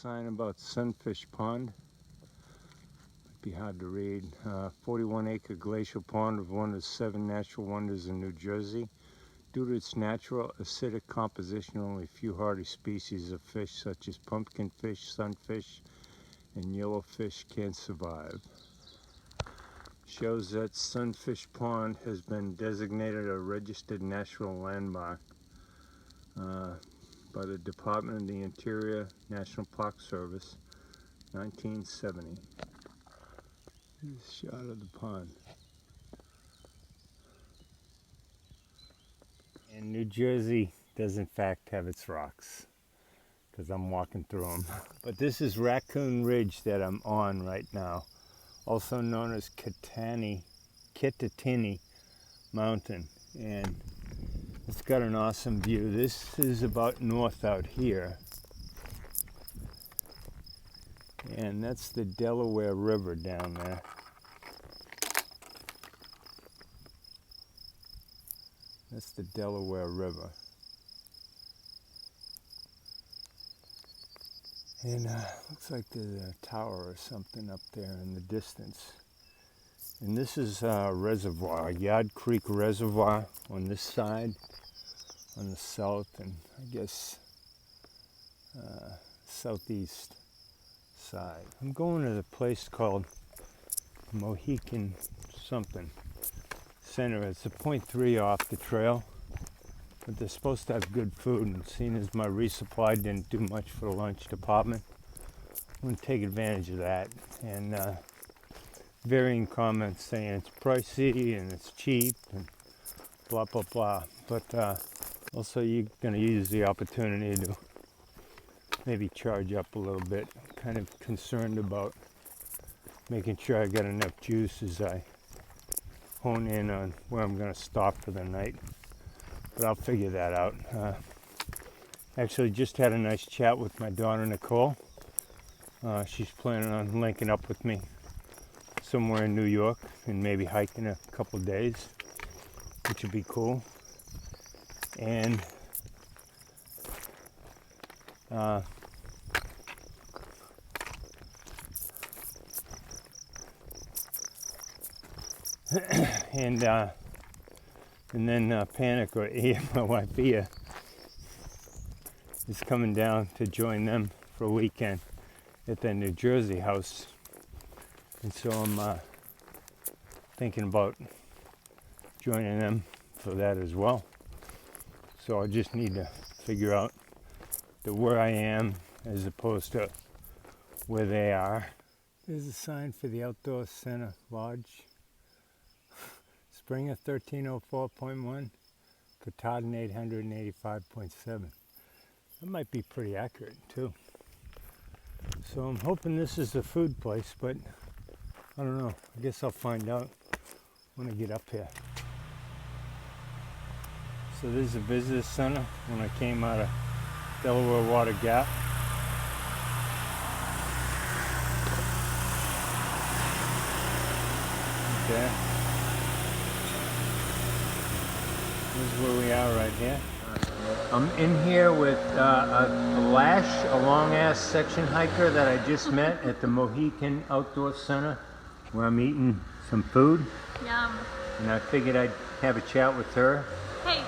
Sign about Sunfish Pond. Might be hard to read. 41-acre glacial pond, one of the 7 natural wonders in New Jersey. Due to its natural acidic composition, only a few hardy species of fish such as pumpkin fish, sunfish, and yellowfish can survive. Shows that Sunfish Pond has been designated a registered national landmark by the Department of the Interior National Park Service, 1970. This is a shot of the pond. And New Jersey does in fact have its rocks, because I'm walking through them. But this is Raccoon Ridge that I'm on right now, also known as Kittatinny Mountain, and it's got an awesome view. This is about north out here, and that's the Delaware River down there. That's the Delaware River. And looks like there's a tower or something up there in the distance. And this is a reservoir, Yard Creek Reservoir on this side, on the south, and I guess southeast side. I'm going to the place called Mohican something Center. It's a 0.3 off the trail, but they're supposed to have good food, and seeing as my resupply didn't do much for the lunch department, I'm going to take advantage of that. And varying comments saying it's pricey and it's cheap and blah blah blah, but also you're going to use the opportunity to maybe charge up a little bit. I'm kind of concerned about making sure I got enough juice as I hone in on where I'm going to stop for the night, but I'll figure that out. Actually just had a nice chat with my daughter Nicole. She's planning on linking up with me somewhere in New York and maybe hiking a couple days, which would be cool. And and then Panic, or my wife Ia, is coming down to join them for a weekend at their New Jersey house. And so I'm thinking about joining them for that as well. So I just need to figure out where I am as opposed to where they are. There's a sign for the Outdoor Center Lodge. Springer 1304.1, Katahdin 885.7. That might be pretty accurate too. So I'm hoping this is a food place, but I don't know. I guess I'll find out when I get up here. So this is a visitor center when I came out of Delaware Water Gap. Okay. This is where we are right here. I'm in here with a long-ass section hiker that I just met at the Mohican Outdoor Center, where I'm eating some food. Yum. And I figured I'd have a chat with her. Hey.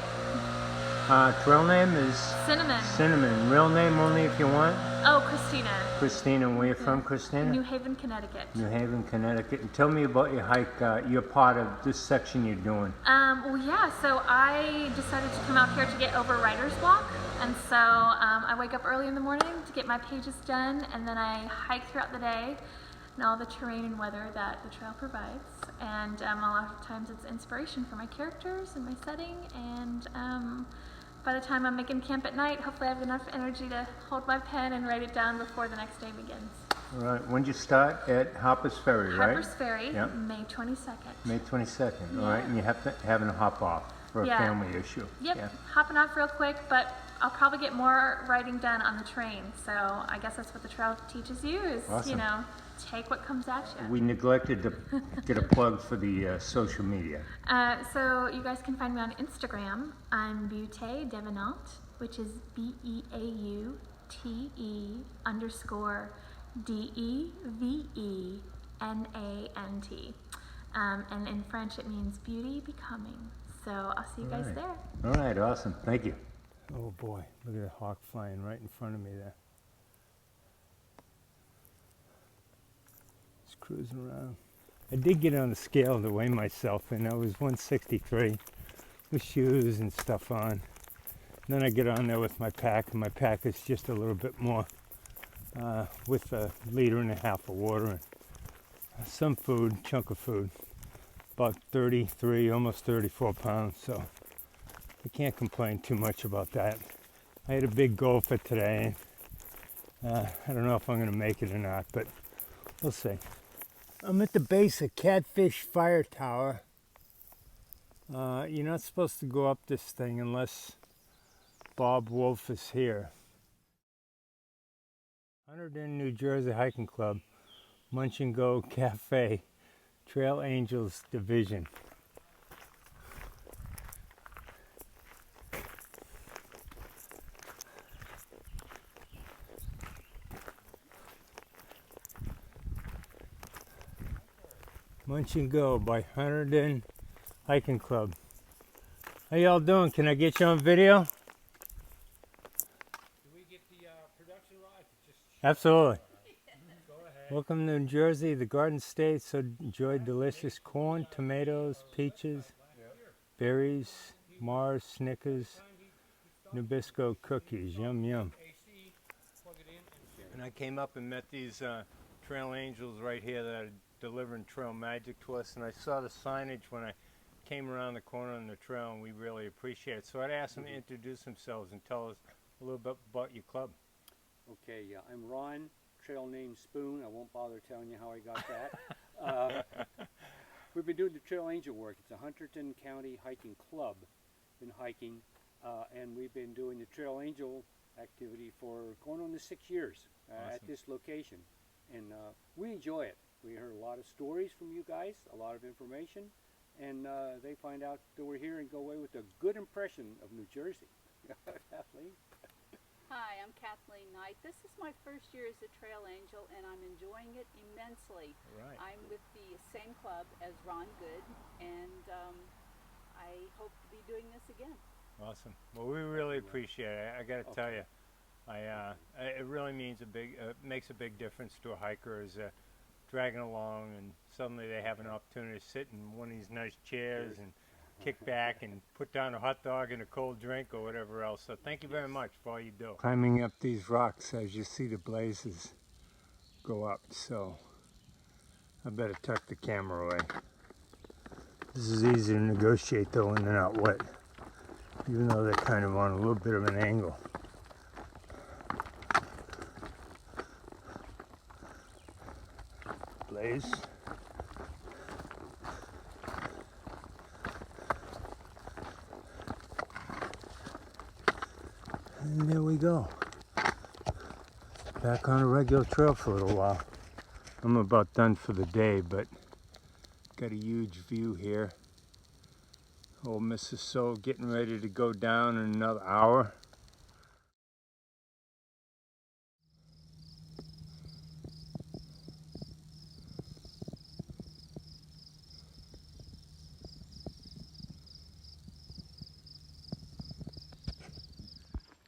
Trail name is? Cinnamon. Cinnamon. Real name only if you want? Oh, Christina. Christina. Where you from, Christina? New Haven, Connecticut. New Haven, Connecticut. And tell me about your hike. You're part of this section you're doing. Well, yeah. So I decided to come out here to get over Writer's Walk. And so I wake up early in the morning to get my pages done, and then I hike throughout the day and all the terrain and weather that the trail provides. And a lot of times it's inspiration for my characters and my setting. And by the time I'm making camp at night, hopefully I have enough energy to hold my pen and write it down before the next day begins. All right. When did you start? At Harpers Ferry, right? Harpers Ferry, yep. May 22nd. May 22nd, yeah. All right. And you have to having a hop off for a family issue. Yep, yeah. Hopping off real quick, but I'll probably get more writing done on the train. So I guess that's what the trail teaches you is, awesome. You know, take what comes at you. We neglected to get a plug for the social media. So you guys can find me on Instagram. I'm Beauté Devenant, which is TE_DEVENant. And in French it means beauty becoming. So I'll see you guys there. All right, awesome. Thank you. Oh boy, look at the hawk flying right in front of me there. Just cruising around. I did get on the scale to weigh myself, and I was 163 with shoes and stuff on. Then I get on there with my pack, and my pack is just a little bit more with 1.5 liters of water and some food, chunk of food. About 33, almost 34 pounds, so I can't complain too much about that. I had a big goal for today. I don't know if I'm going to make it or not, but we'll see. I'm at the base of Catfish Fire Tower. You're not supposed to go up this thing unless Bob Wolf is here. 100 New Jersey Hiking Club, Munch and Go Cafe, Trail Angels Division. Munch and Go by 100 Hiking Club. How y'all doing? Can I get you on video? Do we get the production rod? Absolutely. Go ahead. Welcome to New Jersey, the Garden State. So enjoy delicious corn, tomatoes, peaches, berries, Mars, Snickers, Nabisco cookies. Yum, yum. AC, plug it in, And I came up and met these trail angels right here that are delivering trail magic to us. And I saw the signage when I came around the corner on the trail, and we really appreciate it. So I'd ask them to introduce themselves and tell us a little bit about your club. Okay, yeah, I'm Ron, trail name Spoon. I won't bother telling you how I got that. We've been doing the Trail Angel work. It's a Hunterdon County hiking club. Been hiking, and we've been doing the Trail Angel activity for going on to 6 years at Awesome. this location. And we enjoy it. We heard a lot of stories from you guys, a lot of information, and they find out that we're here and go away with a good impression of New Jersey. Kathleen? Hi, I'm Kathleen Knight. This is my first year as a Trail Angel, and I'm enjoying it immensely. Right. I'm with the same club as Ron Good, and I hope to be doing this again. Awesome. Well, we really appreciate it. I got to tell you, it really means makes a big difference to a hiker as dragging along, and suddenly they have an opportunity to sit in one of these nice chairs and kick back and put down a hot dog and a cold drink or whatever else. So thank you very much for all you do. Climbing up these rocks as you see the blazes go up, so I better tuck the camera away. This is easy to negotiate though when they're not wet, even though they're kind of on a little bit of an angle. Blaze. And there we go. Back on a regular trail for a little while. I'm about done for the day, but got a huge view here. Old Mrs. Soul getting ready to go down in another hour.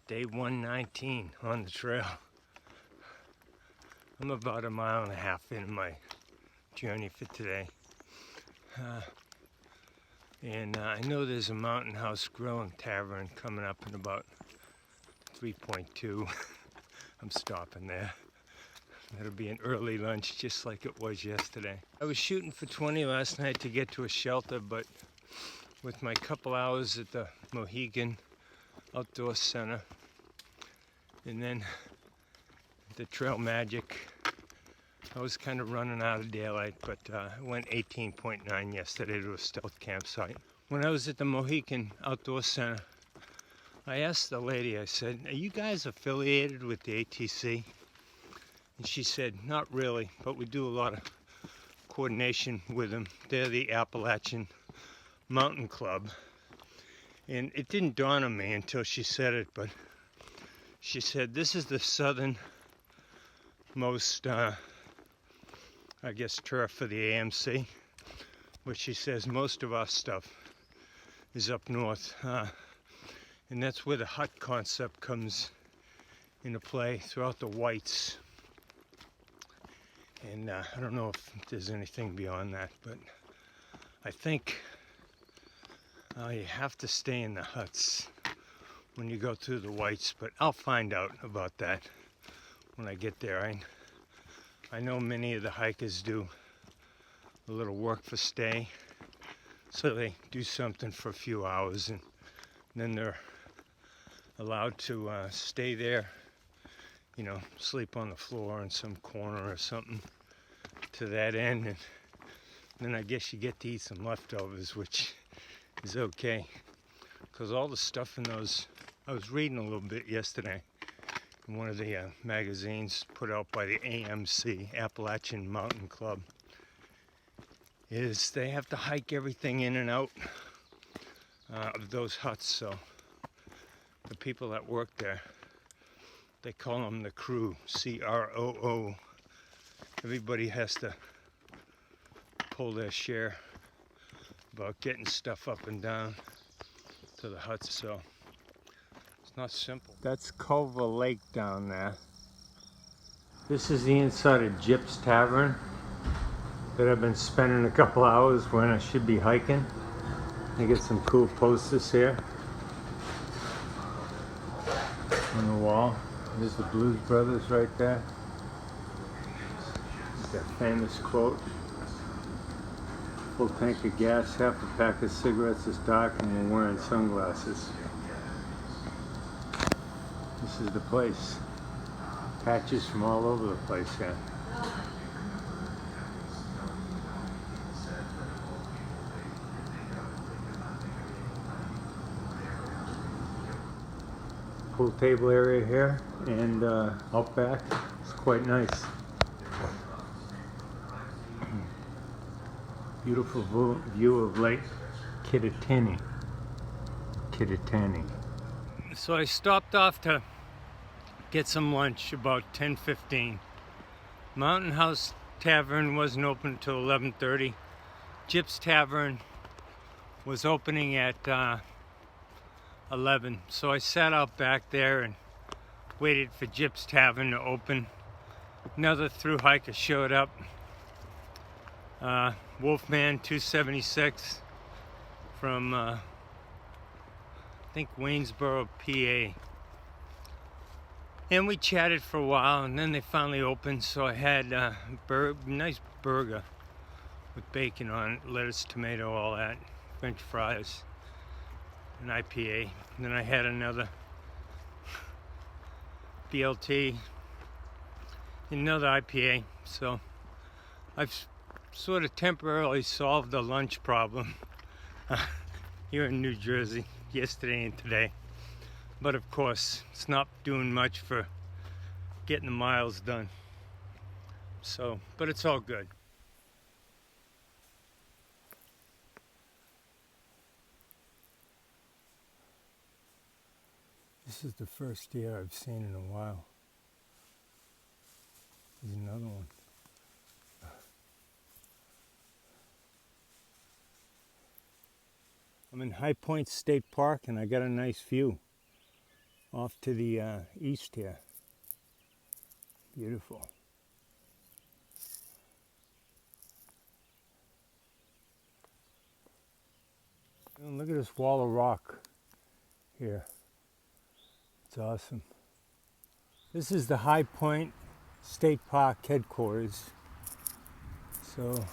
Day 119 on the trail. I'm about 1.5 miles into my journey for today. And I know there's a Mountain House Grill and Tavern coming up in about 3.2. I'm stopping there. That'll be an early lunch just like it was yesterday. I was shooting for 20 last night to get to a shelter, but with my couple hours at the Mohegan Outdoor Center and then the Trail Magic, I was kind of running out of daylight, but I went 18.9 yesterday to a stealth campsite. When I was at the Mohegan Outdoor Center, I asked the lady, I said, "Are you guys affiliated with the ATC?" And she said, "Not really, but we do a lot of coordination with them. They're the Appalachian Mountain Club." And it didn't dawn on me until she said it, but She said this is the southernmost, I guess, turf for the AMC, which she says most of our stuff is up north. And that's where the hut concept comes into play throughout the whites. And I don't know if there's anything beyond that, but I think you have to stay in the huts when you go through the whites, but I'll find out about that when I get there. I know many of the hikers do a little work for stay, so they do something for a few hours and then they're allowed to stay there, you know, sleep on the floor in some corner or something to that end, and then I guess you get to eat some leftovers, which is okay, because all the stuff in those, I was reading a little bit yesterday in one of the magazines put out by the AMC, Appalachian Mountain Club, is they have to hike everything in and out of those huts. So the people that work there, they call them the crew, C-R-O-O. Everybody has to pull their share about getting stuff up and down to the huts, so it's not simple. That's Culver Lake down there. This is the inside of Jip's Tavern that I've been spending a couple hours when I should be hiking. I get some cool posters here on the wall. There's the Blues Brothers right there. That famous quote. Full tank of gas, half a pack of cigarettes is dark, and we're wearing sunglasses. This is the place. Patches from all over the place here. Pool table area here, and out back, it's quite nice. Beautiful view of Lake Kittatinny. So I stopped off to get some lunch about 10:15. Mountain House Tavern wasn't open until 11:30. Jip's Tavern was opening at 11. So I sat out back there and waited for Jip's Tavern to open. Another thru hiker showed up. Wolfman 276 from I think Waynesboro, PA. And we chatted for a while, and then they finally opened, so I had a nice burger with bacon on it, lettuce, tomato, all that, French fries, an IPA. And then I had another BLT, another IPA. So I've sort of temporarily solved the lunch problem here in New Jersey yesterday and today. But of course, it's not doing much for getting the miles done. So, but it's all good. This is the first deer I've seen in a while. There's another one. I'm in High Point State Park, and I got a nice view off to the east here. Beautiful. And look at this wall of rock here. It's awesome. This is the High Point State Park headquarters. So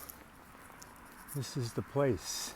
this is the place.